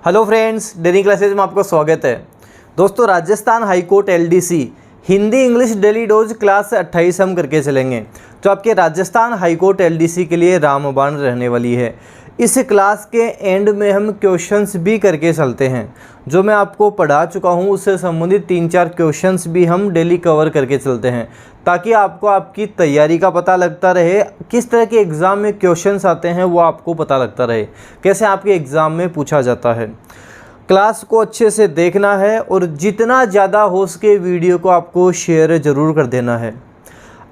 Hello friends, daily classes में आपका स्वागत है। दोस्तों, Rajasthan high court LDC Hindi English daily dose class 28 हम करके चलेंगे, जो आपके राजस्थान हाईकोर्ट एलडीसी के लिए रामबाण रहने वाली है। इस क्लास के एंड में हम क्वेश्चंस भी करके चलते हैं। जो मैं आपको पढ़ा चुका हूं उससे संबंधित 3-4 क्वेश्चंस भी हम डेली कवर करके चलते हैं, ताकि आपको आपकी तैयारी का पता लगता रहे, किस तरह के एग्ज़ाम में क्वेश्चंस आते हैं वो आपको पता लगता रहे, कैसे आपके एग्ज़ाम में पूछा जाता है। क्लास को अच्छे से देखना है और जितना ज़्यादा हो सके वीडियो को आपको शेयर ज़रूर कर देना है।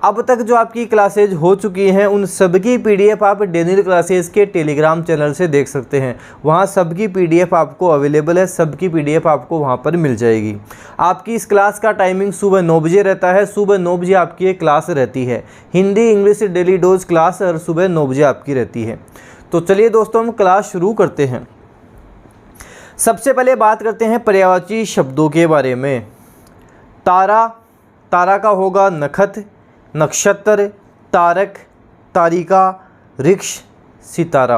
अब तक जो आपकी क्लासेज हो चुकी हैं उन सबकी पीडीएफ आप डेली क्लासेज के टेलीग्राम चैनल से देख सकते हैं। वहाँ सबकी पीडीएफ आपको अवेलेबल है, सबकी पीडीएफ आपको वहाँ पर मिल जाएगी। आपकी इस क्लास का टाइमिंग सुबह 9 बजे रहता है। सुबह 9 बजे आपकी ये क्लास रहती है। Hindi English daily dose class और सुबह 9 बजे आपकी रहती है। तो चलिए दोस्तों, हम क्लास शुरू करते हैं। सबसे पहले बात करते हैं पर्यायवाची शब्दों के बारे में। तारा, तारा का होगा नखत, नक्षत्र, तारक, तारिका, वृक्ष, सितारा।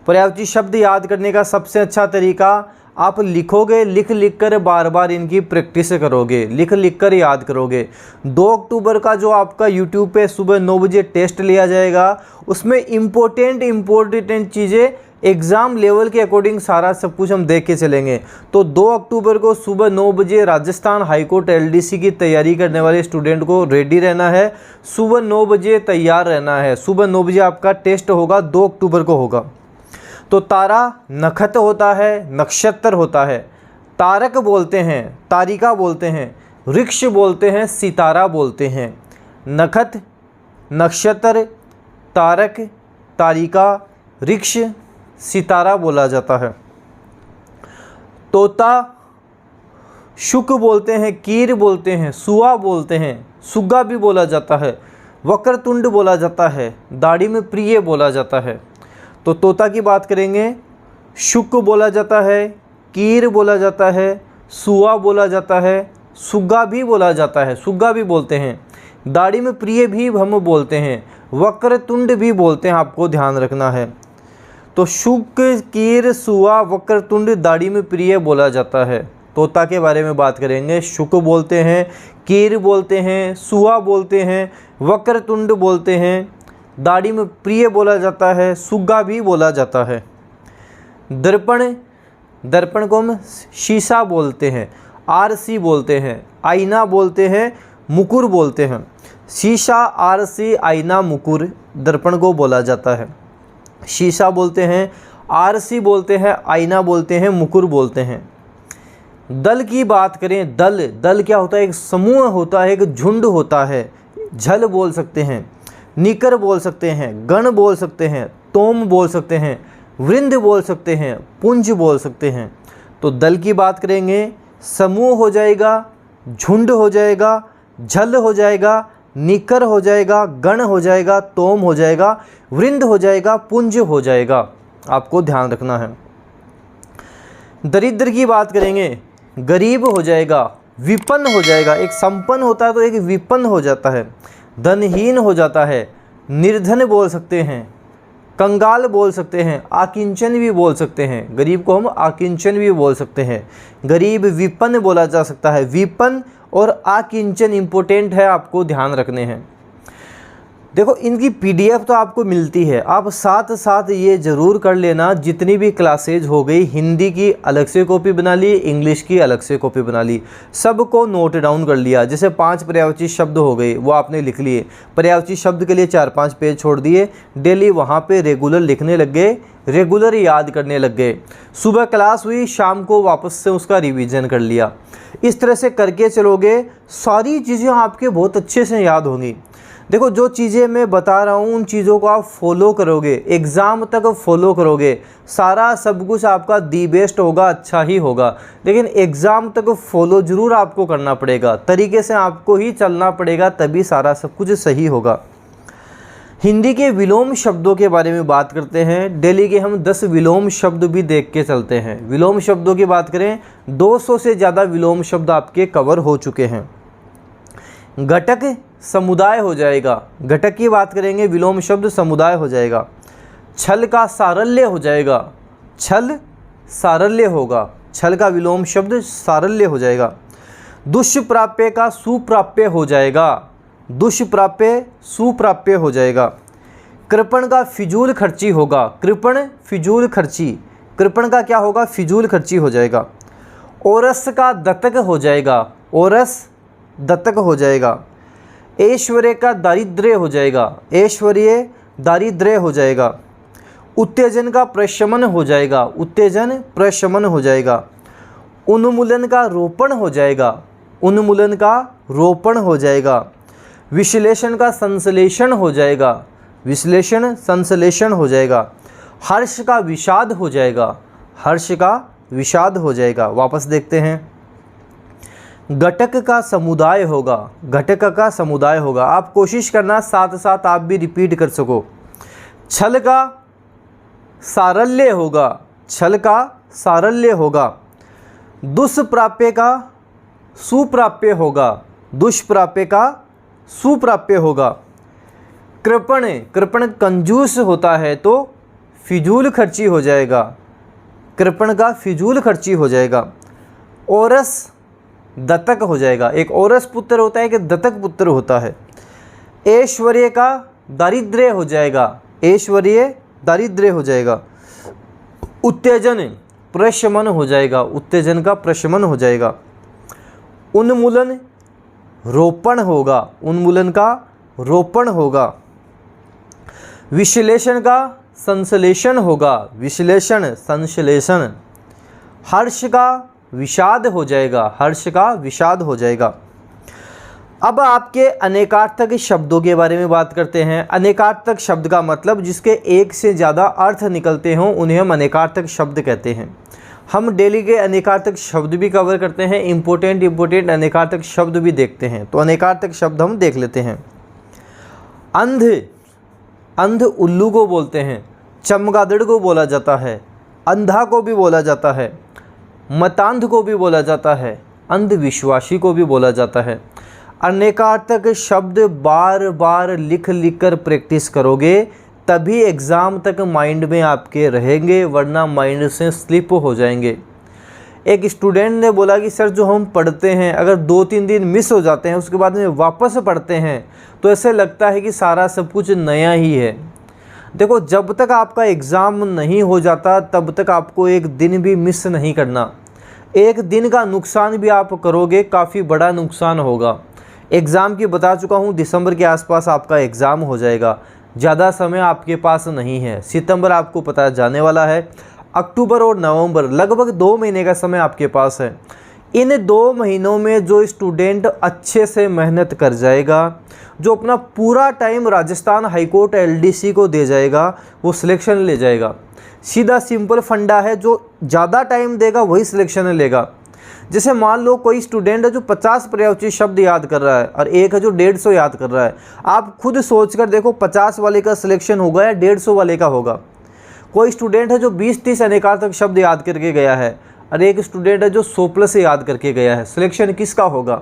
पर्यायवाची शब्द याद करने का सबसे अच्छा तरीका, आप लिखोगे, लिख कर बार बार इनकी प्रैक्टिस करोगे, लिख कर याद करोगे। 2 अक्टूबर का जो आपका यूट्यूब पे सुबह 9 बजे टेस्ट लिया जाएगा, उसमें इम्पोर्टेंट चीज़ें एग्ज़ाम लेवल के अकॉर्डिंग सारा सब कुछ हम देख के चलेंगे। तो 2 अक्टूबर को सुबह 9 बजे राजस्थान हाईकोर्ट एलडीसी की तैयारी करने वाले स्टूडेंट को रेडी रहना है। सुबह 9 बजे तैयार रहना है। सुबह 9 बजे आपका टेस्ट होगा, 2 अक्टूबर को होगा। तो तारा नखत होता है, नक्षत्र होता है, तारक बोलते हैं, तारिका बोलते हैं, वृक्ष बोलते हैं, सितारा बोलते हैं। नखत, नक्षत्र, तारक, तारिका, वृक्ष, सितारा बोला जाता है। तोता, शुक बोलते हैं, कीर बोलते हैं, सुआ बोलते हैं, सुग्गा भी बोला जाता है, वक्रतुंड बोला जाता है, दाढ़ी में प्रिय बोला जाता है। तो तोता की बात करेंगे, शुक बोला जाता है, कीर बोला जाता है, सुआ बोला जाता है, सुग्गा भी बोला जाता है, सुग्गा भी बोलते हैं, दाढ़ी में प्रिय भी हम बोलते हैं, वक्रतुंड भी बोलते हैं, आपको ध्यान रखना है। तो शुक, कीर, सुआ, वक्रतुंड, दाढ़ी में प्रिय बोला जाता है। तोता के बारे में बात करेंगे, शुक बोलते हैं, कीर बोलते हैं, सुआ बोलते हैं, वक्रतुंड बोलते हैं, दाढ़ी में प्रिय बोला जाता है, सुग्गा भी बोला जाता है। दर्पण, दर्पण को हम शीशा बोलते हैं, आरसी बोलते हैं, आईना बोलते हैं, मुकुर बोलते हैं। शीशा, आरसी, आईना, मुकुर दर्पण को बोला जाता है। शीशा बोलते हैं, आरसी बोलते हैं, आईना बोलते हैं, मुकुर बोलते हैं। दल की बात करें, दल, दल क्या होता है? एक समूह होता है, एक झुंड होता है। झल बोल सकते हैं, निकर बोल सकते हैं, गण बोल सकते हैं, तोम बोल सकते हैं, वृंद बोल सकते हैं, पुंज बोल सकते हैं। तो दल की बात करेंगे, समूह हो जाएगा, झुंड हो जाएगा, झल हो जाएगा, निकर हो जाएगा, गण हो जाएगा, तोम हो जाएगा, वृंद हो जाएगा, पुंज हो जाएगा। आपको ध्यान रखना है। दरिद्र की बात करेंगे, गरीब हो जाएगा, विपन्न हो जाएगा। एक संपन्न होता है तो एक विपन्न हो जाता है, धनहीन हो जाता है, निर्धन बोल सकते हैं, कंगाल बोल सकते हैं, आकिंचन भी बोल सकते हैं। गरीब को हम आकिंचन भी बोल सकते हैं। गरीब विपन्न बोला जा सकता है। विपन्न और आकिंचन इम्पोर्टेंट है, आपको ध्यान रखने हैं। देखो, इनकी पीडीएफ तो आपको मिलती है, आप साथ साथ ये ज़रूर कर लेना, जितनी भी क्लासेज हो गई, हिंदी की अलग से कॉपी बना ली, इंग्लिश की अलग से कॉपी बना ली, सबको नोट डाउन कर लिया। जैसे 5 पर्यायवाची शब्द हो गए, वो आपने लिख लिए। पर्यायवाची शब्द के लिए 4-5 पेज छोड़ दिए, डेली वहाँ पे रेगुलर लिखने लग गए, रेगुलर याद करने लग गए। सुबह क्लास हुई, शाम को वापस से उसका रिवीजन कर लिया। इस तरह से करके चलोगे, सारी चीज़ें आपके बहुत अच्छे से याद होंगी। देखो, जो चीज़ें मैं बता रहा हूँ उन चीज़ों को आप फॉलो करोगे, एग्ज़ाम तक फॉलो करोगे, सारा सब कुछ आपका दी बेस्ट होगा, अच्छा ही होगा। लेकिन एग्ज़ाम तक फॉलो ज़रूर आपको करना पड़ेगा, तरीके से आपको ही चलना पड़ेगा, तभी सारा सब कुछ सही होगा। हिंदी के विलोम शब्दों के बारे में बात करते हैं। डेली के हम 10 विलोम शब्द भी देख के चलते हैं। विलोम शब्दों की बात करें, 200 से ज़्यादा विलोम शब्द आपके कवर हो चुके हैं। घटक समुदाय हो जाएगा, घटक की बात करेंगे, विलोम शब्द समुदाय हो जाएगा। छल का सारल्य हो जाएगा, छल सारल्य होगा, छल का विलोम शब्द सारल्य हो जाएगा। दुष्प्राप्य का सुप्राप्य हो जाएगा, दुष्प्राप्य सुप्राप्य हो जाएगा। कृपण का फिजूल खर्ची होगा, कृपण फिजूल खर्ची, कृपण का क्या होगा, फिजूल खर्ची हो जाएगा। ओरस का दत्तक हो जाएगा, ओरस दत्तक हो जाएगा। ऐश्वर्य का दारिद्र्य हो जाएगा, ऐश्वर्य दारिद्र्य हो जाएगा। उत्तेजन का प्रशमन हो जाएगा, उत्तेजन प्रशमन हो जाएगा। उन्मूलन का रोपण हो जाएगा, उन्मूलन का रोपण हो जाएगा। विश्लेषण का संश्लेषण हो जाएगा, विश्लेषण संश्लेषण हो जाएगा। हर्ष का विषाद हो जाएगा, हर्ष का विषाद हो जाएगा। वापस देखते हैं। घटक का समुदाय होगा, घटक का समुदाय होगा। आप कोशिश करना साथ साथ आप भी रिपीट कर सको। छल का सारल्य होगा, छल का सारल्य होगा। दुष्प्राप्य का सुप्राप्य होगा, दुष्प्राप्य का सुप्राप्य होगा। कृपण, कृपण कंजूस होता है तो फिजूल खर्ची हो जाएगा, कृपण का फिजूल खर्ची हो जाएगा। ओरस दत्तक हो जाएगा, एक ओरस पुत्र होता है कि दत्तक पुत्र होता है। ऐश्वर्य का दारिद्र्य हो जाएगा, ऐश्वर्य दारिद्र्य हो जाएगा। उत्तेजन प्रशमन हो जाएगा, उत्तेजन का प्रशमन हो जाएगा। उन्मूलन रोपण होगा, उन्मूलन का रोपण होगा। विश्लेषण का संश्लेषण होगा, विश्लेषण संश्लेषण। हर्ष का विषाद हो जाएगा, हर्ष का विषाद हो जाएगा। अब आपके अनेकार्थक शब्दों के बारे में बात करते हैं। अनेकार्थक शब्द का मतलब जिसके एक से ज़्यादा अर्थ निकलते हों उन्हें हम अनेकार्थक शब्द कहते हैं। हम डेली के अनेकार्थक शब्द भी कवर करते हैं, इम्पोर्टेंट अनेकार्थक शब्द भी देखते हैं। तो अनेकार्थक शब्द हम देख लेते हैं। अंध, अंध उल्लू को बोलते हैं। चमगादड़ को बोला जाता है, अंधा को भी बोला जाता है, मतांध को भी बोला जाता है, अंधविश्वासी को भी बोला जाता है। अनेकार्थक शब्द बार बार लिख लिख कर प्रैक्टिस करोगे तभी एग्ज़ाम तक माइंड में आपके रहेंगे, वरना माइंड से स्लिप हो जाएंगे। एक स्टूडेंट ने बोला कि सर जो हम पढ़ते हैं अगर 2-3 दिन मिस हो जाते हैं उसके बाद में वापस पढ़ते हैं तो ऐसे लगता है कि सारा सब कुछ नया ही है। देखो, जब तक आपका एग्ज़ाम नहीं हो जाता तब तक आपको एक दिन भी मिस नहीं करना। एक दिन का नुकसान भी आप करोगे, काफ़ी बड़ा नुकसान होगा। एग्ज़ाम की बता चुका हूँ, दिसंबर के आसपास आपका एग्ज़ाम हो जाएगा। ज़्यादा समय आपके पास नहीं है। सितंबर आपको पता जाने वाला है, अक्टूबर और नवंबर लगभग 2 महीने का समय आपके पास है। इन 2 महीनों में जो स्टूडेंट अच्छे से मेहनत कर जाएगा, जो अपना पूरा टाइम राजस्थान हाईकोर्ट एलडीसी को दे जाएगा, वो सिलेक्शन ले जाएगा। सीधा सिंपल फंडा है, जो ज़्यादा टाइम देगा वही सिलेक्शन लेगा। जैसे मान लो कोई स्टूडेंट है जो 50 प्रयोज्य शब्द याद कर रहा है और एक है जो 150 याद कर रहा है। आप खुद सोच कर देखो 50 वाले का सिलेक्शन होगा या 150 वाले का होगा। कोई स्टूडेंट है जो 20-30 अनेकार्थक शब्द याद करके गया है और एक स्टूडेंट है जो 100+ से याद करके गया है। सिलेक्शन किसका होगा?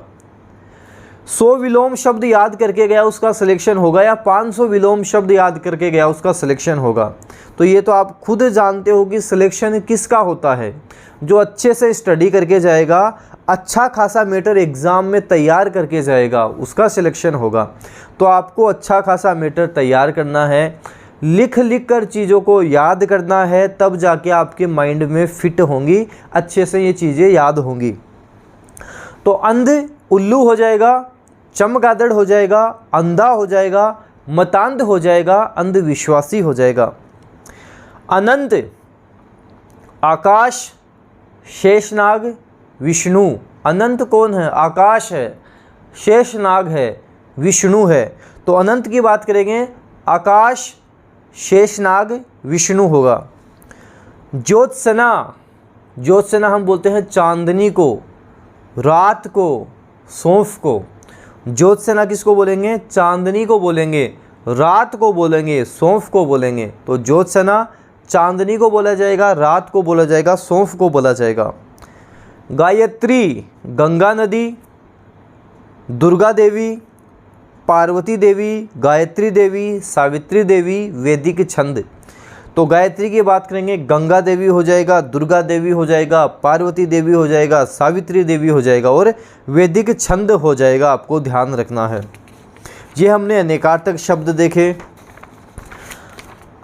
100 विलोम शब्द याद करके गया उसका सिलेक्शन होगा या 500 विलोम शब्द याद करके गया उसका सिलेक्शन होगा। तो ये तो आप खुद जानते हो कि सिलेक्शन किसका होता है। जो अच्छे से स्टडी करके जाएगा, अच्छा खासा मैटर एग्ज़ाम में तैयार करके जाएगा, उसका सिलेक्शन होगा। तो आपको अच्छा खासा मैटर तैयार करना है, लिख लिख कर चीज़ों को याद करना है, तब जाके आपके माइंड में फिट होंगी, अच्छे से ये चीज़ें याद होंगी। तो अंध उल्लू हो जाएगा, चमगादड़ हो जाएगा, अंधा हो जाएगा, मतांध हो जाएगा, अंधविश्वासी हो जाएगा। अनंत, आकाश, शेषनाग, विष्णु। अनंत कौन है? आकाश है, शेषनाग है, विष्णु है। तो अनंत की बात करेंगे, आकाश, शेषनाग, विष्णु होगा। ज्योत्सना, ज्योत्सना हम बोलते हैं चांदनी को, रात को, सौंफ को। ज्योत्सना किसको बोलेंगे? चांदनी को बोलेंगे, रात को बोलेंगे, सौंफ को बोलेंगे। तो ज्योत्सना चांदनी को बोला जाएगा, रात को बोला जाएगा, सौंफ को बोला जाएगा। गायत्री, गंगा नदी, दुर्गा देवी, पार्वती देवी, गायत्री देवी, सावित्री देवी, वैदिक छंद। तो गायत्री की बात करेंगे, गंगा देवी हो जाएगा, दुर्गा देवी हो जाएगा, पार्वती देवी हो जाएगा, सावित्री देवी हो जाएगा और वैदिक छंद हो जाएगा, आपको ध्यान रखना है। ये हमने अनेकार्थक शब्द देखे।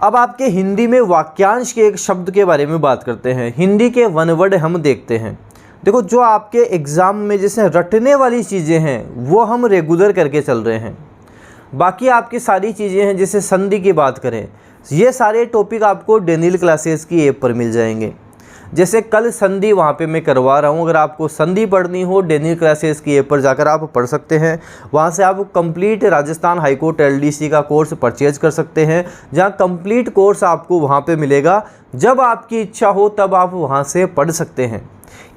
अब आपके हिंदी में वाक्यांश के एक शब्द के बारे में बात करते हैं। हिंदी के वन वर्ड हम देखते हैं। देखो, जो आपके एग्ज़ाम में जैसे रटने वाली चीज़ें हैं वो हम रेगुलर करके चल रहे हैं। बाकी आपकी सारी चीज़ें हैं, जैसे संधि की बात करें, ये सारे टॉपिक आपको डेनियल क्लासेस की ऐप पर मिल जाएंगे। जैसे कल संधि वहाँ पे मैं करवा रहा हूँ, अगर आपको संधि पढ़नी हो डेनियल क्लासेस की ऐप पर जाकर आप पढ़ सकते हैं। वहाँ से आप कंप्लीट राजस्थान हाईकोर्ट एलडीसी का कोर्स परचेज कर सकते हैं, जहाँ कंप्लीट कोर्स आपको वहाँ पे मिलेगा। जब आपकी इच्छा हो तब आप वहाँ से पढ़ सकते हैं।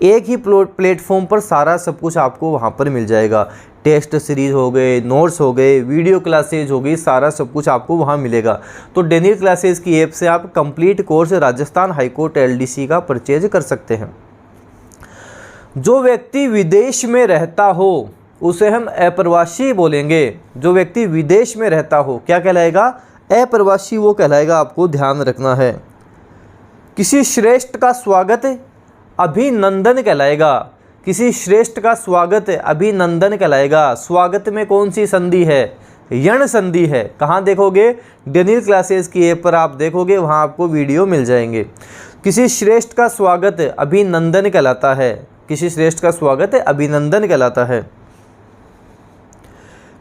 एक ही प्लेटफॉर्म पर सारा सब कुछ आपको वहाँ पर मिल जाएगा। टेस्ट सीरीज़ हो गए, नोट्स हो गए, वीडियो क्लासेज हो गई, सारा सब कुछ आपको वहाँ मिलेगा। तो डेनियल क्लासेस की ऐप से आप complete course Rajasthan high court LDC का परचेज कर सकते हैं। जो व्यक्ति विदेश में रहता हो उसे हम अप्रवासी बोलेंगे। जो व्यक्ति विदेश में रहता हो क्या कहलाएगा? अप्रवासी वो कहलाएगा, आपको ध्यान रखना है। किसी श्रेष्ठ का स्वागत अभिनंदन कहलाएगा। किसी श्रेष्ठ का स्वागत अभिनंदन कहलाएगा। स्वागत में कौन सी संधि है? यण संधि है। कहाँ देखोगे? डेनियल क्लासेस की ऐप पर आप देखोगे, वहाँ आपको वीडियो मिल जाएंगे। किसी श्रेष्ठ का स्वागत अभिनंदन कहलाता है। किसी श्रेष्ठ का स्वागत अभिनंदन कहलाता है।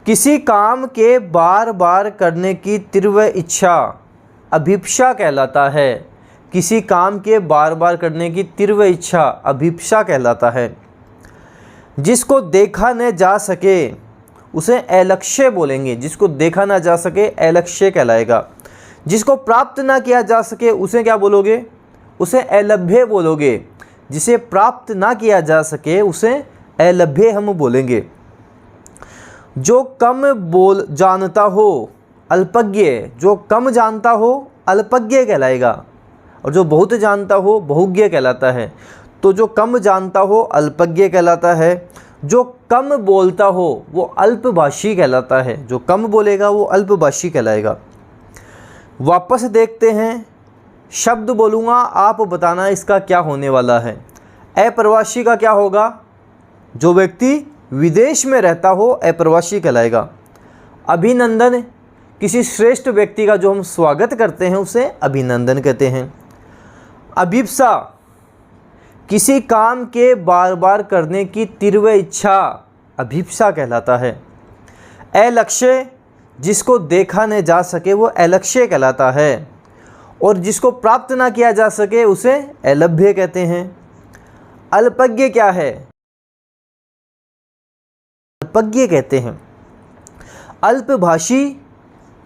किसी काम के बार बार करने की तीव्र इच्छा अभिप्सा कहलाता है। किसी काम के बार बार करने की तीव्र इच्छा अभिप्सा कहलाता है। जिसको देखा न जा सके उसे अलक्ष्य बोलेंगे। जिसको देखा ना जा सके अलक्ष्य कहलाएगा। जिसको प्राप्त ना किया जा सके उसे क्या बोलोगे? उसे अलभ्य बोलोगे। जिसे प्राप्त ना किया जा सके उसे अलभ्य हम बोलेंगे। जो कम बोल जानता हो अल्पज्ञ। जो कम जानता हो अल्पज्ञ कहलाएगा, और जो बहुत जानता हो बहुज्ञ कहलाता है। तो जो कम जानता हो अल्पज्ञ कहलाता है। जो कम बोलता हो वो अल्पभाषी कहलाता है। जो कम बोलेगा वो अल्पभाषी कहलाएगा। वापस देखते हैं, शब्द बोलूँगा, आप बताना इसका क्या होने वाला है। अप्रवासी का क्या होगा? जो व्यक्ति विदेश में रहता हो अप्रवासी कहलाएगा। अभिनंदन, किसी श्रेष्ठ व्यक्ति का जो हम स्वागत करते हैं उसे अभिनंदन कहते हैं। अभिप्सा, किसी काम के बार बार करने की तीव्र इच्छा अभिप्सा कहलाता है। अलक्ष्य, जिसको देखा न जा सके वो अलक्ष्य कहलाता है, और जिसको प्राप्त ना किया जा सके उसे अलभ्य कहते हैं। अल्पज्ञ क्या है? अल्पज्ञ कहते हैं। अल्पभाषी,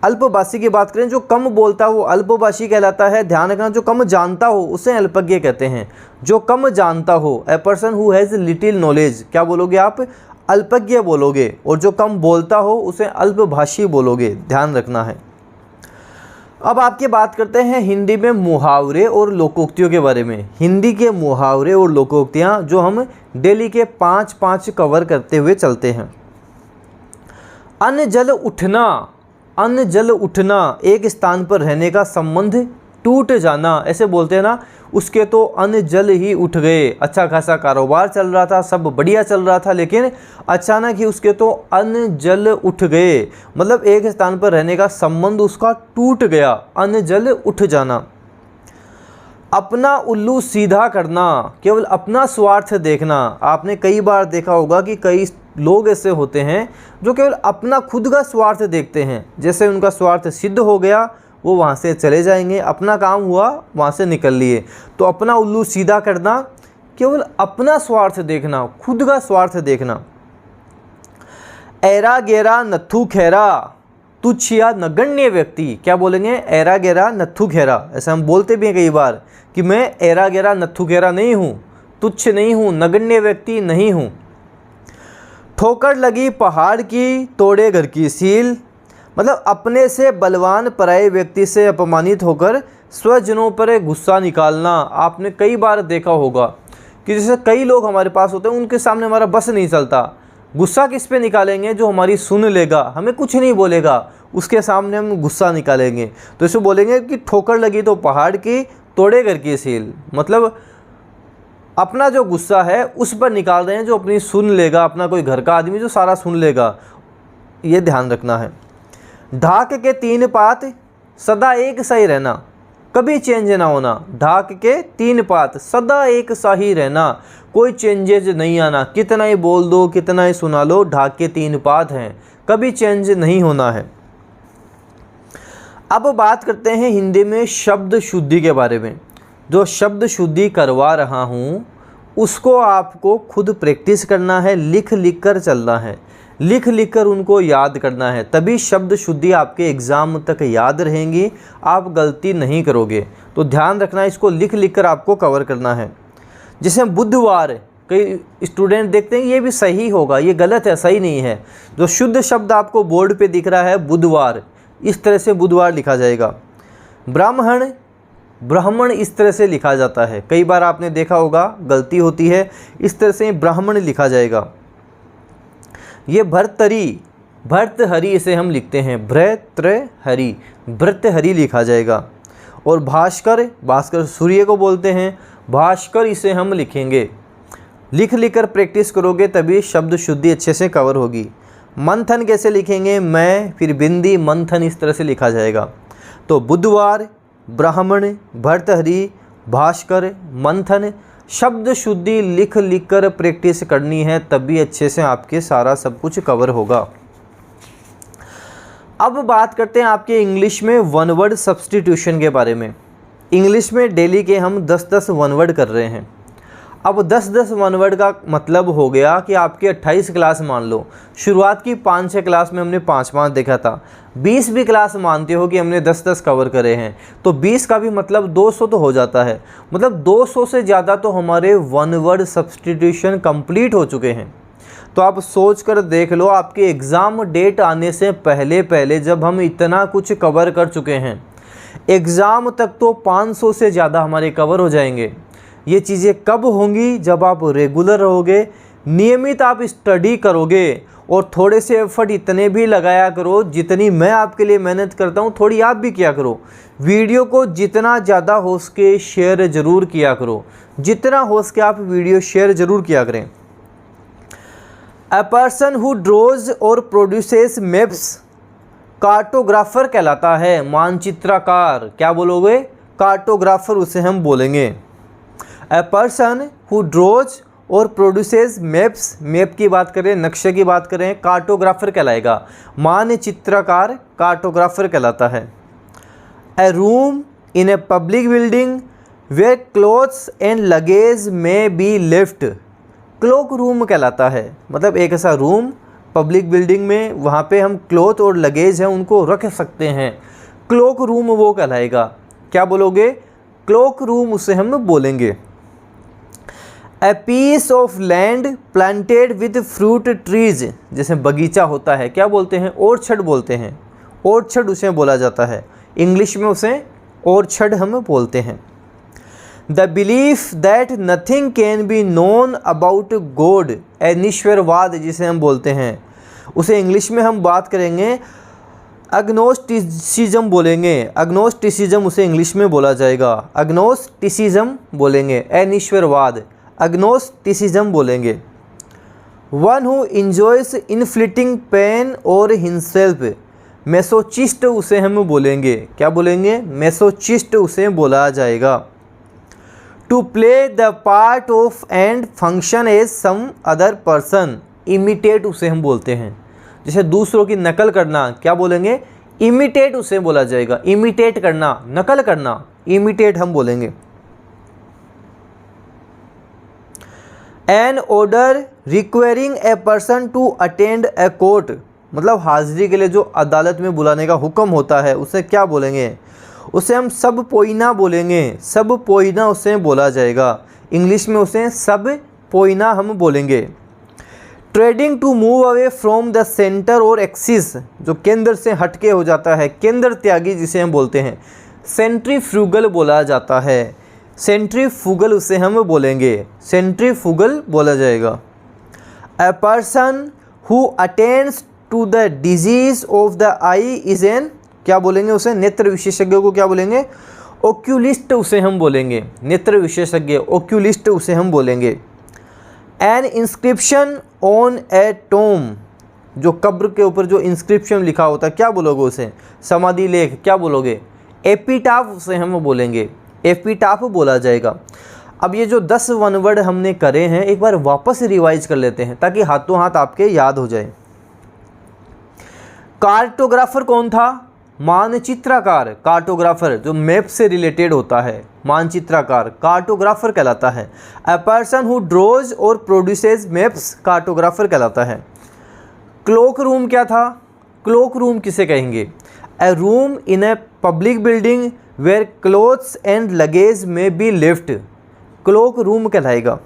अल्पभाषी की बात करें, जो कम बोलता हो वो अल्पभाषी कहलाता है। ध्यान रखना, जो कम जानता हो उसे अल्पज्ञ कहते हैं। जो कम जानता हो, ए person who has little knowledge, क्या बोलोगे आप? अल्पज्ञ बोलोगे। और जो कम बोलता हो उसे अल्पभाषी बोलोगे, ध्यान रखना है। अब आपकी बात करते हैं हिंदी में मुहावरे और लोकोक्तियों के बारे में। हिंदी के मुहावरे और लोकोक्तियाँ जो हम डेली के 5 कवर करते हुए चलते हैं। अन्न जल उठना, अन्न जल उठना, एक स्थान पर रहने का संबंध टूट जाना, ऐसे बोलते हैं ना। उसके तो अन्न जल ही उठ गए। अच्छा खासा कारोबार चल रहा था, सब बढ़िया चल रहा था, लेकिन अचानक ही उसके तो अन्न जल उठ गए। मतलब एक स्थान पर रहने का संबंध उसका टूट गया। अन्न जल उठ जाना। अपना उल्लू सीधा करना, केवल अपना स्वार्थ देखना। आपने कई बार देखा होगा कि कई लोग ऐसे होते हैं जो केवल अपना खुद का स्वार्थ देखते हैं। जैसे उनका स्वार्थ सिद्ध हो गया वो वहाँ से चले जाएंगे, अपना काम हुआ वहाँ से निकल लिए। तो अपना उल्लू सीधा करना, केवल अपना स्वार्थ देखना, खुद का स्वार्थ देखना। ऐरा गेरा नथु खैरा, तुच्छ या नगण्य व्यक्ति, क्या बोलेंगे? ऐरा गेरा नथु खैरा। ऐसा हम बोलते भी हैं कई बार कि मैं ऐरा गेरा नथु खैरा नहीं हूँ, तुच्छ नहीं हूँ, नगण्य व्यक्ति नहीं हूँ। ठोकर लगी पहाड़ की, तोड़े घर की सील। मतलब अपने से बलवान पराये व्यक्ति से अपमानित होकर स्वजनों पर गुस्सा निकालना। आपने कई बार देखा होगा कि जैसे कई लोग हमारे पास होते हैं, उनके सामने हमारा बस नहीं चलता। गुस्सा किस पे निकालेंगे? जो हमारी सुन लेगा, हमें कुछ नहीं बोलेगा, उसके सामने हम गुस्सा निकालेंगे। तो इसे बोलेंगे कि ठोकर लगी तो पहाड़ की, तोड़े घर की सील। मतलब अपना जो गुस्सा है उस पर निकाल रहे हैं, जो अपनी सुन लेगा, अपना कोई घर का आदमी जो सारा सुन लेगा, ये ध्यान रखना है। ढाक के 3 पात, सदा एक सा ही रहना, कभी चेंज ना होना। ढाक के 3 पात, सदा एक सा ही रहना, कोई चेंजेज नहीं आना। कितना ही बोल दो, कितना ही सुना लो, ढाक के 3 पात हैं, कभी चेंज नहीं होना है। अब बात करते हैं हिंदी में शब्द शुद्धि के बारे में। जो शब्द शुद्धि करवा रहा हूँ उसको आपको खुद प्रैक्टिस करना है, लिख लिख कर चलना है, लिख लिख कर उनको याद करना है, तभी शब्द शुद्धि आपके एग्ज़ाम तक याद रहेंगी, आप गलती नहीं करोगे। तो ध्यान रखना, इसको लिख लिख कर आपको कवर करना है। जैसे बुधवार, कई स्टूडेंट देखते हैं ये भी सही होगा, ये गलत है, सही नहीं है। जो शुद्ध शब्द आपको बोर्ड पे दिख रहा है बुधवार, इस तरह से बुधवार लिखा जाएगा। ब्राह्मण, ब्राह्मण इस तरह से लिखा जाता है, कई बार आपने देखा होगा गलती होती है, इस तरह से ब्राह्मण लिखा जाएगा। ये भर्तरी, भर्तहरि इसे हम लिखते हैं, भ्रतहरि, भर्तहरि लिखा जाएगा। और भास्कर, भास्कर सूर्य को बोलते हैं, भास्कर इसे हम लिखेंगे। लिख लिख कर प्रैक्टिस करोगे तभी शब्द शुद्धि अच्छे से कवर होगी। मंथन कैसे लिखेंगे, मैं फिर बिंदी मंथन, इस तरह से लिखा जाएगा। तो बुधवार, ब्राह्मण, भर्तहरि, भास्कर, मंथन, शब्द शुद्धि लिख लिख कर प्रैक्टिस करनी है, तभी अच्छे से आपके सारा सब कुछ कवर होगा। अब बात करते हैं आपके इंग्लिश में वन वर्ड सब्स्टिट्यूशन के बारे में। इंग्लिश में डेली के हम 10-10 वन वर्ड कर रहे हैं। अब 10-10 वन वर्ड का मतलब हो गया कि आपकी 28 क्लास मान लो, शुरुआत की 5-6 क्लास में हमने 5-5 देखा था, 20 भी क्लास मानते हो कि हमने 10-10 कवर करे हैं, तो 20 का भी मतलब 200 तो हो जाता है। मतलब 200 से ज़्यादा तो हमारे वन वर्ड सब्स्टिट्यूशन कंप्लीट हो चुके हैं। तो आप सोच कर देख लो, आपके एग्ज़ाम डेट आने से पहले पहले जब हम इतना कुछ कवर कर चुके हैं, एग्ज़ाम तक तो 500 से ज़्यादा हमारे कवर हो जाएंगे। ये चीज़ें कब होंगी, जब आप रेगुलर रहोगे, नियमित आप स्टडी करोगे और थोड़े से एफर्ट इतने भी लगाया करो जितनी मैं आपके लिए मेहनत करता हूँ, थोड़ी आप भी किया करो। वीडियो को जितना ज़्यादा हो सके शेयर ज़रूर किया करो, जितना हो सके आप वीडियो शेयर ज़रूर किया करें। अ पर्सन हु ड्रॉज और प्रोड्यूसेस मैप्स कार्टोग्राफर कहलाता है, मानचित्रकार। क्या बोलोगे, कार्टोग्राफर उसे हम बोलेंगे। अ पर्सन हु ड्रॉज और प्रोड्यूसेस मैप्स, मैप की बात करें, नक्शे की बात करें, कार्टोग्राफर कहलाएगा। मानचित्रकार कार्टोग्राफर कहलाता है। A room in a public building where clothes and luggage may be left, cloak room कहलाता है। मतलब एक ऐसा रूम पब्लिक बिल्डिंग में, वहाँ पे हम क्लोथ और लगेज हैं उनको रख सकते हैं, क्लोक रूम वो कहलाएगा। क्या बोलोगे, क्लोक रूम उसे हम बोलेंगे। A piece of land planted with fruit trees, जैसे बगीचा होता है, क्या बोलते हैं, ऑर्चर्ड बोलते हैं, ऑर्चर्ड उसे बोला जाता है, इंग्लिश में उसे ऑर्चर्ड हम बोलते हैं। The belief that nothing can be known about God, a निश्वरवाद जिसे हम बोलते हैं, उसे इंग्लिश में हम बात करेंगे अग्नोस्टिसिज्म बोलेंगे। अग्नोस्टिसिज्म उसे इंग्लिश में बोला जाएगा, अग्नोस्टिसिज्म बोलेंगे। अनिश्वरवाद अग्नोस्टिसिज्म बोलेंगे। One who enjoys inflicting pain on himself, masochist उसे हम बोलेंगे। क्या बोलेंगे, मैसोचिस्ट उसे बोला जाएगा। To play the part of and function as some other person, imitate उसे हम बोलते हैं, जैसे दूसरों की नकल करना, क्या बोलेंगे, इमिटेट उसे बोला जाएगा। इमिटेट करना, नकल करना, इमिटेट हम बोलेंगे। An order requiring a person to attend a court, मतलब हाजिरी के लिए जो अदालत में बुलाने का हुक्म होता है उसे क्या बोलेंगे, उसे हम सब पोइना बोलेंगे। सब पोइना उसे बोला जाएगा, इंग्लिश में उसे सब पोइना हम बोलेंगे। Trading to move away from the centre or axis, जो केंद्र से हटके हो जाता है, केंद्र त्यागी जिसे हम बोलते हैं, सेंट्रीफ्यूगल बोला जाता है। सेंट्रीफ्यूगल उसे हम बोलेंगे, सेंट्रीफ्यूगल बोला जाएगा। A person who attends to the disease of the eye is an, क्या बोलेंगे उसे, नेत्र विशेषज्ञ को क्या बोलेंगे, ओक्यूलिस्ट उसे हम बोलेंगे, नेत्र विशेषज्ञ ओक्यूलिस्ट उसे हम बोलेंगे। An inscription on a tomb, जो कब्र के ऊपर जो इंस्क्रिप्शन लिखा होता है क्या बोलोगे उसे, समाधि लेख क्या बोलोगे, एपिटाफ उसे हम बोलेंगे, एपिटाफ बोला जाएगा। अब ये जो 10 वन वर्ड हमने करे हैं एक बार वापस रिवाइज कर लेते हैं ताकि हाथों हाथ आपके याद हो जाए। कार्टोग्राफर कौन था, मानचित्रकार, कार्टोग्राफर जो मैप से रिलेटेड होता है, मानचित्रकार कार्टोग्राफर कहलाता है। अ पर्सन हु ड्रॉज और प्रोड्यूसेस मैप्स, कार्टोग्राफर कहलाता है। क्लोक रूम क्या था, क्लोक रूम किसे कहेंगे, a room in a public building where clothes and luggage may be left, cloak room कहलाएगा।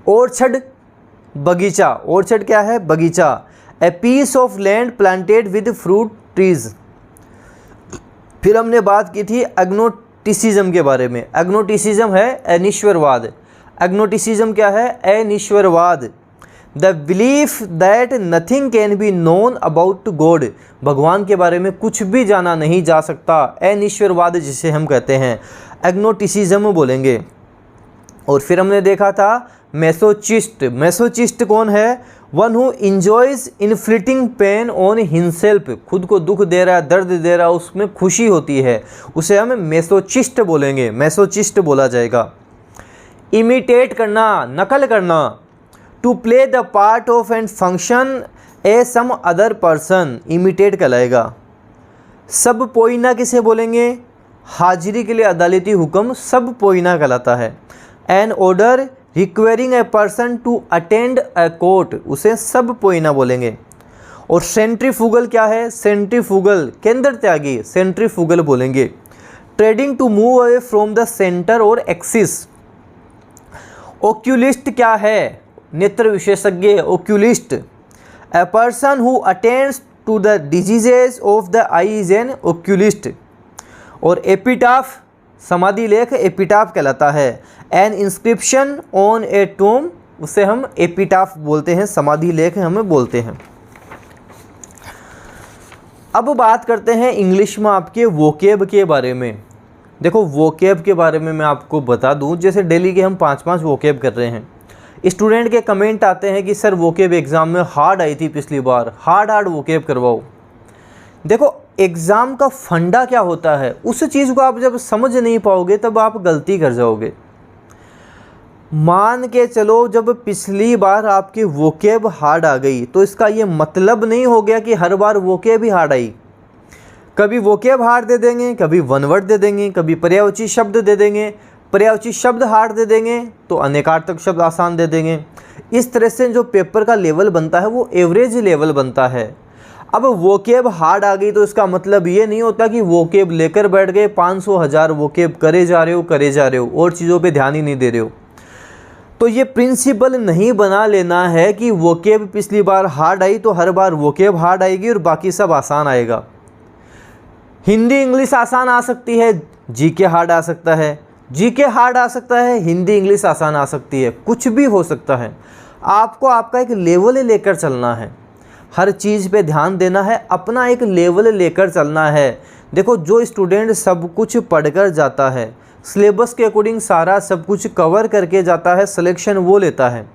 ऑर्चर्ड बगीचा, ऑर्चर्ड क्या है, बगीचा। A piece of land planted with fruit trees. फिर हमने बात की थी एग्नोटिसिज्म के बारे में, एग्नोटिसिज्म है अनिश्वरवाद, एग्नोटिसिज्म क्या है, अनिश्वरवाद। The belief that nothing can be known about God, भगवान के बारे में कुछ भी जाना नहीं जा सकता, अनिश्वरवाद जिसे हम कहते हैं, एग्नोटिसिज्म बोलेंगे। और फिर हमने देखा था मैसोचिस्ट, मैसोचिस्ट कौन है, one who enjoys inflicting pain on himself, खुद को दुख दे रहा है, दर्द दे रहा है, उसमें खुशी होती है, उसे हम मैसोचिस्ट बोलेंगे, मैसोचिस्ट बोला जाएगा। इमिटेट करना, नकल करना। To play the part of and function a some other person, imitate कहलाएगा। सब पोइना किसे बोलेंगे, हाजिरी के लिए अदालती हुक्म सब पोइना कहलाता है। An order requiring a person to attend a court, उसे सब पोइना बोलेंगे। और सेंट्रीफ्यूगल क्या है, सेंट्रीफ्यूगल केंद्र त्यागी, सेंट्रीफ्यूगल बोलेंगे। Trading to move away from the centre or axis. Oculist क्या है, नेत्र विशेषज्ञ, oculist. A person who attends to the diseases of the eye is an oculist. और एपिटाफ, समाधि लेख एपिटाफ कहलाता है। An inscription on a tomb, उसे हम एपिटाफ बोलते हैं, समाधि लेख हमें बोलते हैं। अब बात करते हैं इंग्लिश में आपके वोकेब के बारे में। देखो वोकेब के बारे में मैं आपको बता दूं, जैसे डेली के हम 5-5 वोकेब कर रहे हैं। स्टूडेंट के कमेंट आते हैं कि सर वोकेब एग्ज़ाम में हार्ड आई थी पिछली बार, हार्ड वोकेब करवाओ। देखो एग्ज़ाम का फंडा क्या होता है, उस चीज़ को आप जब समझ नहीं पाओगे तब आप गलती कर जाओगे। मान के चलो जब पिछली बार आपकी वोकेब हार्ड आ गई तो इसका ये मतलब नहीं हो गया कि हर बार वोकेब ही हार्ड आई। कभी वोकेब हार्ड दे देंगे, कभी वन वर्ड दे देंगे, कभी पर्यायवाची शब्द दे देंगे, पर्यायवाची शब्द हार्ड दे देंगे तो अनेकार्थक शब्द आसान दे देंगे। इस तरह से जो पेपर का लेवल बनता है वो एवरेज लेवल बनता है। अब वोकेब हार्ड आ गई तो इसका मतलब ये नहीं होता कि वोकेब लेकर बैठ गए 500,000 वोकेब करे जा रहे हो और चीज़ों पे ध्यान ही नहीं दे रहे हो। तो ये प्रिंसिपल नहीं बना लेना है कि वोकेब पिछली बार हार्ड आई तो हर बार वोकेब हार्ड आएगी और बाकी सब आसान आएगा। हिंदी इंग्लिश आसान आ सकती है, जीके हार्ड आ सकता है, जीके हार्ड आ सकता है, हिंदी इंग्लिश आसान आ सकती है, कुछ भी हो सकता है। आपको आपका एक लेवल लेकर चलना है, हर चीज़ पे ध्यान देना है, अपना एक लेवल लेकर चलना है। देखो जो स्टूडेंट सब कुछ पढ़कर जाता है, सिलेबस के अकॉर्डिंग सारा सब कुछ कवर करके जाता है, सिलेक्शन वो लेता है।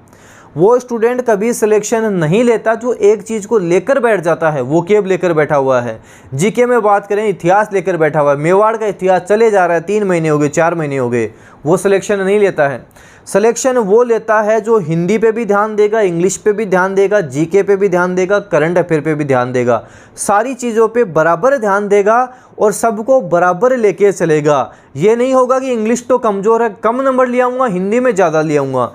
वो स्टूडेंट कभी सिलेक्शन नहीं लेता जो एक चीज़ को लेकर बैठ जाता है, वोकेब लेकर बैठा हुआ है। जीके में बात करें इतिहास लेकर बैठा हुआ है, मेवाड़ का इतिहास चले जा रहा है, 3 महीने हो गए, 4 महीने हो गए, वो सिलेक्शन नहीं लेता है। सिलेक्शन वो लेता है जो हिंदी पे भी ध्यान देगा, इंग्लिश पे भी ध्यान देगा, जीके पे भी ध्यान देगा, करंट अफेयर पे भी ध्यान देगा, सारी चीज़ों पे बराबर ध्यान देगा और सबको बराबर लेके चलेगा। ये नहीं होगा कि इंग्लिश तो कमज़ोर है, कम नंबर ले आऊँगा, हिंदी में ज़्यादा ले आऊँगा।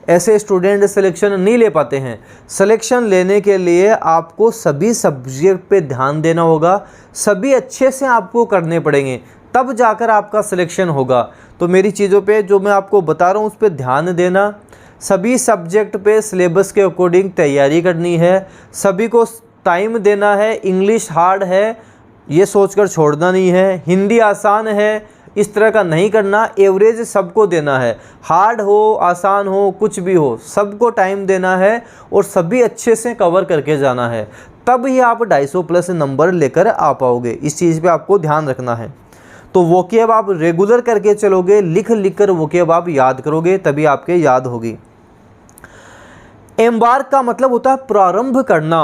ऐसे स्टूडेंट सिलेक्शन नहीं ले पाते हैं। सिलेक्शन लेने के लिए आपको सभी सब्जेक्ट पे ध्यान देना होगा, सभी अच्छे से आपको करने पड़ेंगे, तब जाकर आपका सिलेक्शन होगा। तो मेरी चीज़ों पे जो मैं आपको बता रहा हूँ उस पर ध्यान देना, सभी सब्जेक्ट पे सिलेबस के अकॉर्डिंग तैयारी करनी है, सभी को टाइम देना है। इंग्लिश हार्ड है ये सोचकर छोड़ना नहीं है, हिंदी आसान है इस तरह का नहीं करना, एवरेज सबको देना है, हार्ड हो आसान हो कुछ भी हो सबको टाइम देना है और सभी अच्छे से कवर करके जाना है। तब ही आप 250 प्लस नंबर लेकर आ पाओगे। इस चीज़ पे आपको ध्यान रखना है। तो वोकेब आप रेगुलर करके चलोगे, लिख लिख कर वोकेब आप याद करोगे, तभी आपके याद होगी। एम्बार्क का मतलब होता है प्रारंभ करना।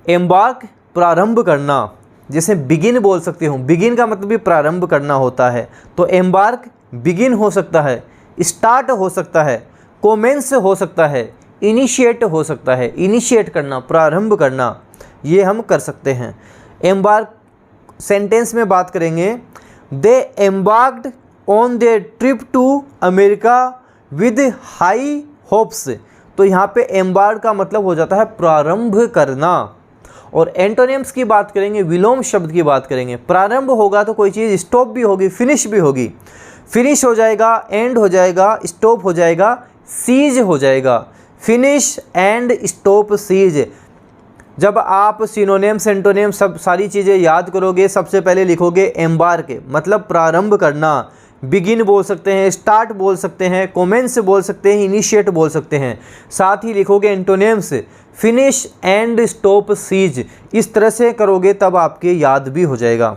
एम्बार्क प्रारंभ करना, जैसे बिगिन बोल सकते हो, बिगिन का मतलब भी प्रारंभ करना होता है। तो एम्बार्क बिगिन हो सकता है, स्टार्ट हो सकता है, कोमेंस हो सकता है, इनिशिएट हो सकता है। इनिशिएट करना, प्रारंभ करना, ये हम कर सकते हैं। एम्बार्क सेंटेंस में बात करेंगे, they embarked on their trip to America with high hopes. तो यहाँ पे एम्बार्क का मतलब हो जाता है प्रारंभ करना। और एंटोनिम्स की बात करेंगे, विलोम शब्द की बात करेंगे। प्रारंभ होगा तो कोई चीज़ स्टॉप भी होगी, फिनिश भी होगी। फिनिश हो जाएगा, एंड हो जाएगा, स्टॉप हो जाएगा, सीज हो जाएगा। Finish, end, stop, cease. जब आप सिनोनिम्स, एंटोनिम्स सब सारी चीज़ें याद करोगे, सबसे पहले लिखोगे एम्बार्क मतलब प्रारंभ करना। बिगिन बोल सकते हैं, स्टार्ट बोल सकते हैं, कोमेंस बोल सकते हैं, इनिशिएट बोल सकते हैं। साथ ही लिखोगे antonyms, finish, end, stop, cease. इस तरह से करोगे तब आपके याद भी हो जाएगा।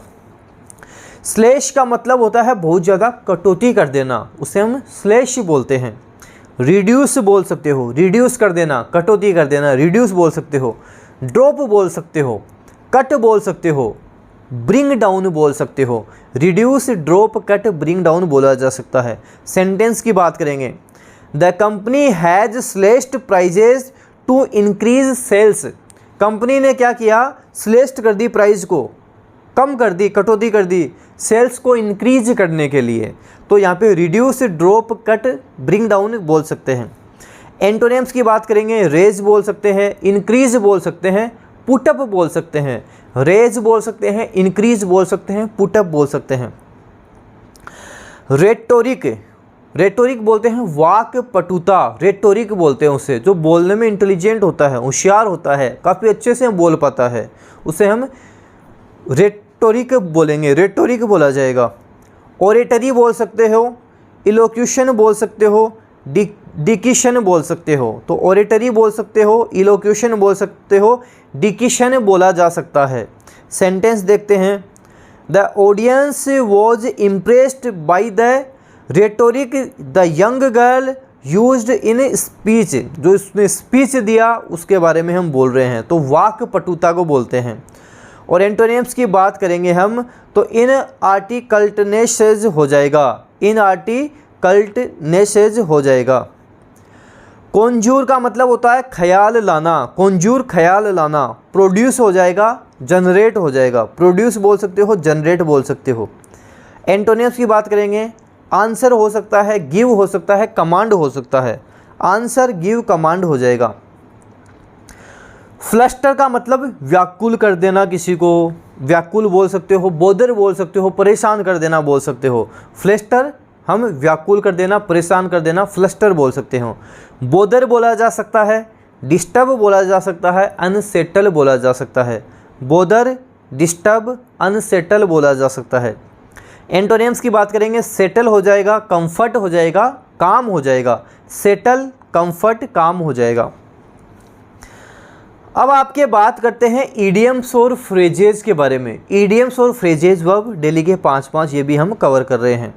स्लैश का मतलब होता है बहुत ज़्यादा कटौती कर देना, उसे हम स्लैश बोलते हैं। रिड्यूस बोल सकते हो, रिड्यूस कर देना, कटौती कर देना, रिड्यूस बोल सकते हो। ड्रॉप बोल सकते हो, कट बोल सकते हो, ब्रिंग डाउन बोल सकते हो। Reduce, drop, cut, bring down बोला जा सकता है। सेंटेंस की बात करेंगे, the company has slashed prices to increase sales. Company ने क्या किया, स्लेश्ड कर दी, प्राइस को कम कर दी, कटौती कर दी, सेल्स को इंक्रीज करने के लिए। तो यहाँ पे reduce, drop, cut, bring down बोल सकते हैं। एंटोनिम्स की बात करेंगे, रेज बोल सकते हैं, इंक्रीज बोल सकते हैं, पुटअप बोल सकते हैं। रेज बोल सकते हैं, इंक्रीज बोल सकते हैं, पुटअप बोल सकते हैं। रेटोरिक, रेटोरिक बोलते हैं वाक पटुता, रेटोरिक बोलते हैं उसे, जो बोलने में इंटेलिजेंट होता है, होशियार होता है, काफ़ी अच्छे से बोल पाता है, उसे हम रेटोरिक बोलेंगे, रेटोरिक बोला जाएगा। ओरेटरी बोल सकते हो, इलोक्यूशन बोल सकते हो, डिक्शन बोल सकते हो। तो ओरेटरी बोल सकते हो, इलोक्यूशन बोल सकते हो, डिक्शन बोला जा सकता है। सेंटेंस देखते हैं, the audience was impressed by the rhetoric the young girl used in speech. जो उसने स्पीच दिया उसके बारे में हम बोल रहे हैं, तो वाक पटुता को बोलते हैं। और एंटोनिम्स की बात करेंगे हम, तो इन आर्टिकल्टनेसेस हो जाएगा, इन आर्टिकल्टनेसेस हो जाएगा। कॉन्ज्यूर का मतलब होता है ख्याल लाना, कॉन्ज्यूर ख्याल लाना। प्रोड्यूस हो जाएगा, जनरेट हो जाएगा। प्रोड्यूस बोल सकते हो, जनरेट बोल सकते हो। एंटोनिम्स की बात करेंगे, आंसर हो सकता है, गिव हो सकता है, कमांड हो सकता है। आंसर, गिव, कमांड हो जाएगा। फ्लस्टर का मतलब व्याकुल कर देना, किसी को व्याकुल बोल सकते हो, बोदर बोल सकते हो, परेशान कर देना बोल सकते हो। फ्लस्टर हम व्याकुल कर देना, परेशान कर देना, फ्लस्टर बोल सकते हो। बोदर बोला जा सकता है, डिस्टर्ब बोला जा सकता है, अनसेटल बोला जा सकता है। बोदर, डिस्टर्ब, अनसेटल बोला जा सकता है। एंटोनिम्स की बात करेंगे, सेटल हो जाएगा, कंफर्ट हो जाएगा, काम हो जाएगा। सेटल, कंफर्ट, काम हो जाएगा। अब आपके बात करते हैं ईडियम्स और फ्रेजेज के बारे में। ईडियम्स और फ्रेजेज वर्ब डेली के 5-5 ये भी हम कवर कर रहे हैं।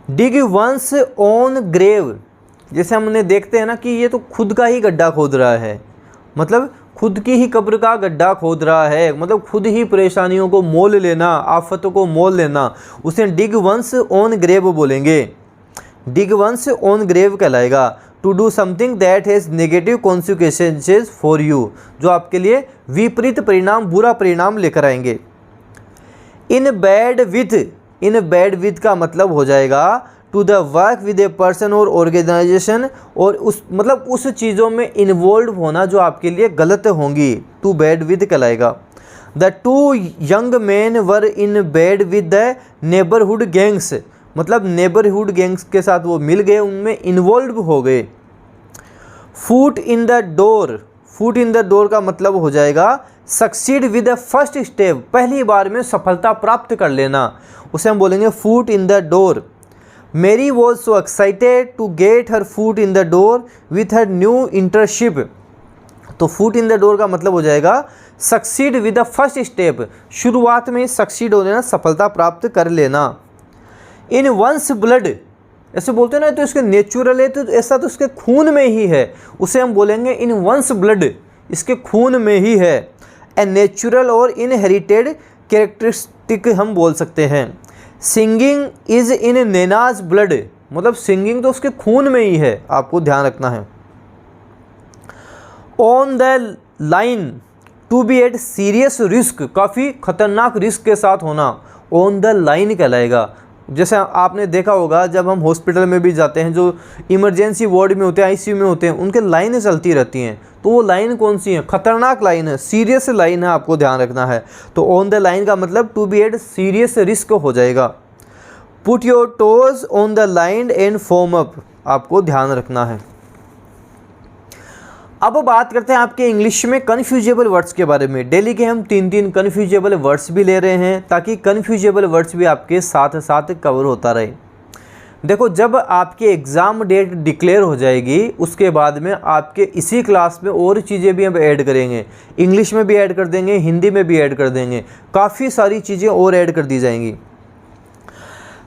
डिग वंस ऑन ग्रेव, जैसे हमने देखते हैं ना कि ये तो खुद का ही गड्ढा खोद रहा है, मतलब खुद की ही कब्र का गड्ढा खोद रहा है, मतलब खुद ही परेशानियों को मोल लेना, आफतों को मोल लेना, उसे डिग वंस ऑन ग्रेव बोलेंगे। डिग वंस ऑन ग्रेव कहलाएगा। To do something that has negative consequences for you, जो आपके लिए विपरीत परिणाम, बुरा परिणाम लेकर आएंगे। In bed with, in bed with का मतलब हो जाएगा to the work with a person और ऑर्गेनाइजेशन, और उस मतलब उस चीज़ों में इन्वॉल्व होना जो आपके लिए गलत होंगी, टू बैड विद कहलाएगा। The two young man were in bad with the neighbourhood gangs, मतलब नेबरहुड गैंग्स के साथ वो मिल गए, उनमें इन्वॉल्व हो गए। Foot in the door, foot in the door का मतलब हो जाएगा succeed with the first step, पहली बार में सफलता प्राप्त कर लेना, उसे हम बोलेंगे foot in the door. Mary was so excited to get her foot in the door with her new internship. तो फुट इन द डोर का मतलब हो जाएगा succeed with the first step, शुरुआत में सक्सीड हो लेना, सफलता प्राप्त कर लेना। इन वंस ब्लड, ऐसे बोलते हैं ना, तो इसके नेचुरल है, तो ऐसा तो इसके खून में ही है, उसे हम बोलेंगे इन वंस ब्लड, इसके खून में ही है। ए नेचुरल और इनहेरिटेड कैरेक्टरिस्टिक हम बोल सकते हैं। Singing is in Naina's blood, मतलब सिंगिंग तो उसके खून में ही है, आपको ध्यान रखना है। On the line to be at serious risk, काफ़ी खतरनाक रिस्क के साथ होना, ऑन द लाइन कहलाएगा। जैसे आपने देखा होगा जब हम हॉस्पिटल में भी जाते हैं, जो इमरजेंसी वार्ड में होते हैं, आईसीयू में होते हैं, उनके लाइनें चलती रहती हैं, तो वो लाइन कौन सी है? खतरनाक लाइन है, सीरियस लाइन है, आपको ध्यान रखना है। तो ऑन द लाइन का मतलब to be at serious risk हो जाएगा। Put your toes on the line and form up, आपको ध्यान रखना है। अब बात करते हैं आपके इंग्लिश में कन्फ्यूजेबल वर्ड्स के बारे में। डेली के हम 3 कन्फ्यूजेबल वर्ड्स भी ले रहे हैं, ताकि कन्फ्यूजेबल वर्ड्स भी आपके साथ साथ कवर होता रहे। देखो, जब आपकी एग्ज़ाम डेट डिक्लेयर हो जाएगी, उसके बाद में आपके इसी क्लास में और चीज़ें भी हम ऐड करेंगे, इंग्लिश में भी ऐड कर देंगे, हिंदी में भी ऐड कर देंगे, काफ़ी सारी चीज़ें और ऐड कर दी जाएंगी।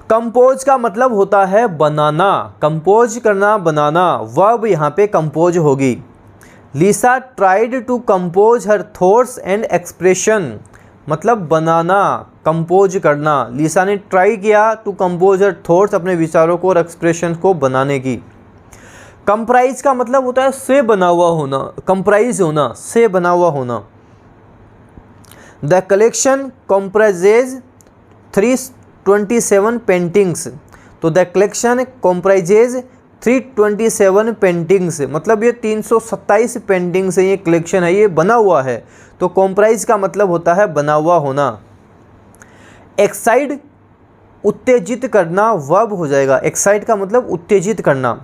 कंपोज का मतलब होता है बनाना, कंपोज करना, बनाना, वर्ब यहाँ पे कंपोज होगी। Lisa tried to compose her thoughts and expression, मतलब बनाना, कंपोज करना। लिसा ने ट्राई किया टू कंपोज हर थॉट्स, अपने विचारों को और एक्सप्रेशन को बनाने की। कंप्राइज का मतलब होता है से बना हुआ होना, कंप्राइज होना, से बना हुआ होना। द कलेक्शन कंप्राइजेज 327 पेंटिंग्स, तो द कलेक्शन कंप्राइजेज 327 पेंटिंग्स, मतलब ये 327 पेंटिंग्स है, ये कलेक्शन है, ये बना हुआ है। तो कॉम्प्राइज का मतलब होता है बना हुआ होना। एक्साइट, उत्तेजित करना, वर्ब हो जाएगा। एक्साइट का मतलब उत्तेजित करना।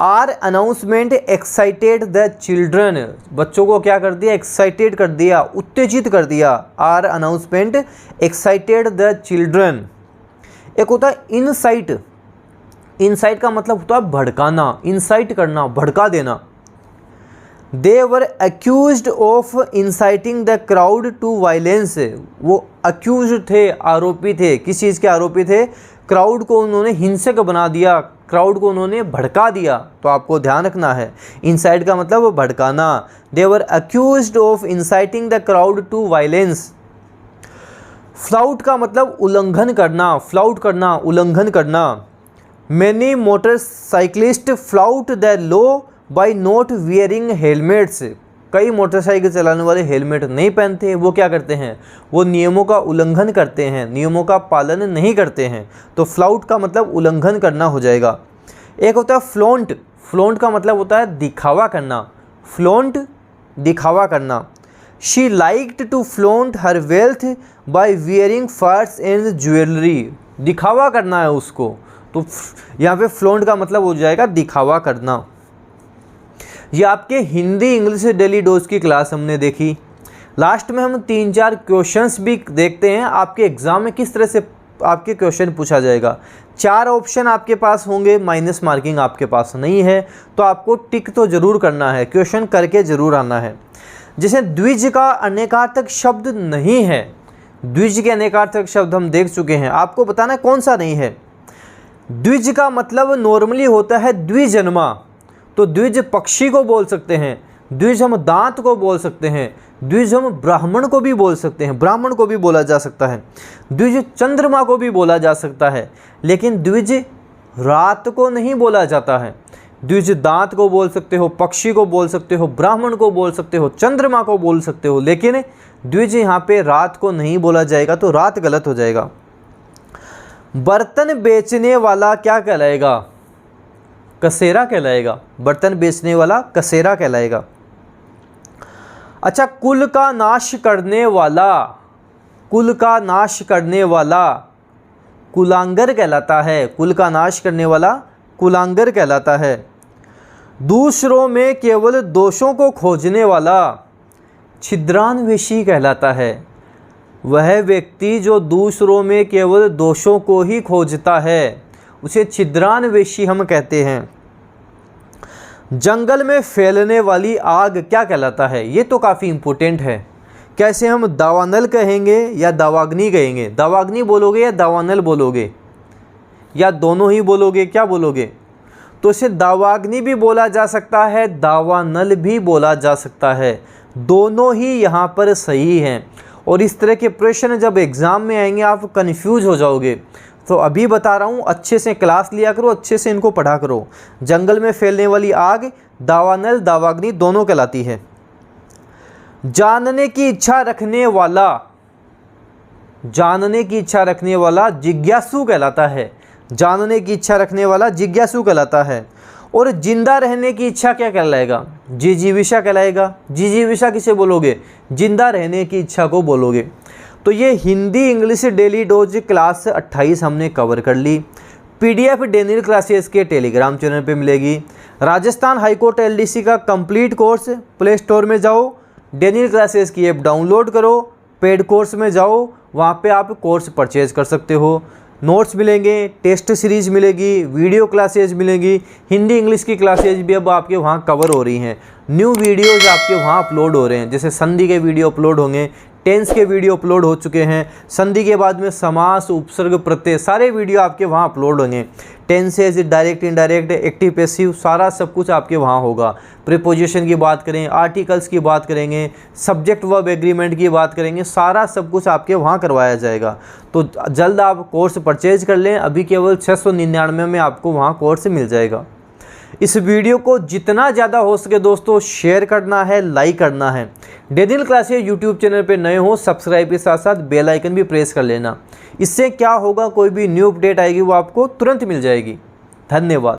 Our announcement excited the children, बच्चों को क्या कर दिया? एक्साइटेड कर दिया, उत्तेजित कर दिया। Our announcement excited the children. एक होता है इनसाइट, इनसाइट का मतलब होता है भड़काना, इंसाइट करना, भड़का देना। They were accused of inciting the crowd to violence, वो अक्यूज थे, आरोपी थे, किस चीज़ के आरोपी थे? क्राउड को उन्होंने हिंसक बना दिया, क्राउड को उन्होंने भड़का दिया। तो आपको ध्यान रखना है, इंसाइट का मतलब भड़काना। They were accused of inciting the crowd to violence. Flout का मतलब उल्लंघन करना, फ्लाउट करना, उल्लंघन करना। Many motorcyclists flout the law by not wearing helmets, कई मोटरसाइकिल चलाने वाले हेलमेट नहीं पहनते, वो क्या करते हैं? वो नियमों का उल्लंघन करते हैं, नियमों का पालन नहीं करते हैं। तो फ्लाउट का मतलब उल्लंघन करना हो जाएगा। एक होता है फ्लॉन्ट, फ्लॉन्ट का मतलब होता है दिखावा करना, फ्लॉन्ट, दिखावा करना। She liked to flaunt her wealth by wearing furs and jewellery, दिखावा करना है उसको, तो यहाँ पे फ्लॉन्ट का मतलब हो जाएगा दिखावा करना। ये आपके हिंदी इंग्लिश डेली डोज की क्लास हमने देखी। लास्ट में हम 3-4 क्वेश्चंस भी देखते हैं, आपके एग्ज़ाम में किस तरह से आपके क्वेश्चन पूछा जाएगा। 4 ऑप्शन आपके पास होंगे, माइनस मार्किंग आपके पास नहीं है, तो आपको टिक तो ज़रूर करना है, क्वेश्चन करके ज़रूर आना है। जैसे द्विज का अनेकार्थक शब्द नहीं है, द्विज के अनेकार्थक शब्द हम देख चुके हैं, आपको बताना कौन सा नहीं है। द्विज का मतलब नॉर्मली होता है द्विजन्मा, तो द्विज पक्षी को बोल सकते हैं, द्विज हम दांत को बोल सकते हैं, द्विज हम ब्राह्मण को भी बोल सकते हैं, ब्राह्मण को भी बोला जा सकता है, द्विज चंद्रमा को भी बोला जा सकता है, लेकिन द्विज रात को नहीं बोला जाता है। द्विज दांत को बोल सकते हो, पक्षी को बोल सकते हो, ब्राह्मण को बोल सकते हो, चंद्रमा को बोल सकते हो, लेकिन द्विज यहाँ पे रात को नहीं बोला जाएगा, तो रात गलत हो जाएगा। बर्तन बेचने वाला क्या कहलाएगा? कसेरा कहलाएगा, बर्तन बेचने वाला कसेरा कहलाएगा। अच्छा, कुल का नाश करने वाला, कुल का नाश करने वाला कुलांगर कहलाता है, कुल का नाश करने वाला कुलांगर कहलाता है। दूसरों में केवल दोषों को खोजने वाला छिद्रान्वेषी कहलाता है। वह व्यक्ति जो दूसरों में केवल दोषों को ही खोजता है, उसे छिद्रान्वेषी हम कहते हैं। जंगल में फैलने वाली आग क्या कहलाता है? ये तो काफ़ी इम्पोर्टेंट है। कैसे हम दावानल कहेंगे या दावाग्नि कहेंगे? दावाग्नि बोलोगे या दावानल बोलोगे, या दोनों ही बोलोगे, क्या बोलोगे? तो इसे दावाग्नि भी बोला जा सकता है, दावानल भी बोला जा सकता है, दोनों ही यहाँ पर सही हैं। और इस तरह के प्रश्न जब एग्ज़ाम में आएंगे आप कंफ्यूज हो जाओगे। तो अभी बता रहा हूँ, अच्छे से क्लास लिया करो, अच्छे से इनको पढ़ा करो। जंगल में फैलने वाली आग दावानल दावाग्नि दोनों कहलाती है। जानने की इच्छा रखने वाला, जानने की इच्छा रखने वाला जिज्ञासु कहलाता है, जानने की इच्छा रखने वाला जिज्ञासु कहलाता है। और जिंदा रहने की इच्छा क्या कहलाएगा? जिजीविषा कहलाएगा। जिजीविषा किसे बोलोगे? जिंदा रहने की इच्छा को बोलोगे। तो ये Hindi English daily dose class 28 हमने कवर कर ली। पीडीएफ डेनियल क्लासेस के टेलीग्राम चैनल पे मिलेगी। राजस्थान हाईकोर्ट एलडीसी का कंप्लीट कोर्स प्ले स्टोर में जाओ, डेनियल क्लासेस की ऐप डाउनलोड करो, पेड कोर्स में जाओ, वहाँ पे आप कोर्स परचेज कर सकते हो। नोट्स मिलेंगे, टेस्ट सीरीज मिलेगी, वीडियो क्लासेज मिलेगी, हिंदी इंग्लिश की क्लासेज भी अब आपके वहाँ कवर हो रही हैं। न्यू वीडियोज़ आपके वहाँ अपलोड हो रहे हैं, जैसे संधि के वीडियो अपलोड होंगे, टेंस के वीडियो अपलोड हो चुके हैं, संधि के बाद में समास, उपसर्ग, प्रत्यय, सारे वीडियो आपके वहाँ अपलोड होंगे। Tenses, direct, indirect, active, passive, सारा सब कुछ आपके वहाँ होगा। प्रीपोजिशन की बात करें, आर्टिकल्स की बात करेंगे, सब्जेक्ट वर्ब एग्रीमेंट की बात करेंगे, सारा सब कुछ आपके वहाँ करवाया जाएगा। तो जल्द आप कोर्स परचेज कर लें, अभी केवल 699 में आपको वहाँ कोर्स मिल जाएगा। इस वीडियो को जितना ज़्यादा हो सके दोस्तों शेयर करना है, लाइक करना है। डेनियल क्लासेस यूट्यूब चैनल पे नए हो, सब्सक्राइब के साथ साथ बेल आइकन भी प्रेस कर लेना। इससे क्या होगा, कोई भी न्यू अपडेट आएगी वो आपको तुरंत मिल जाएगी। धन्यवाद।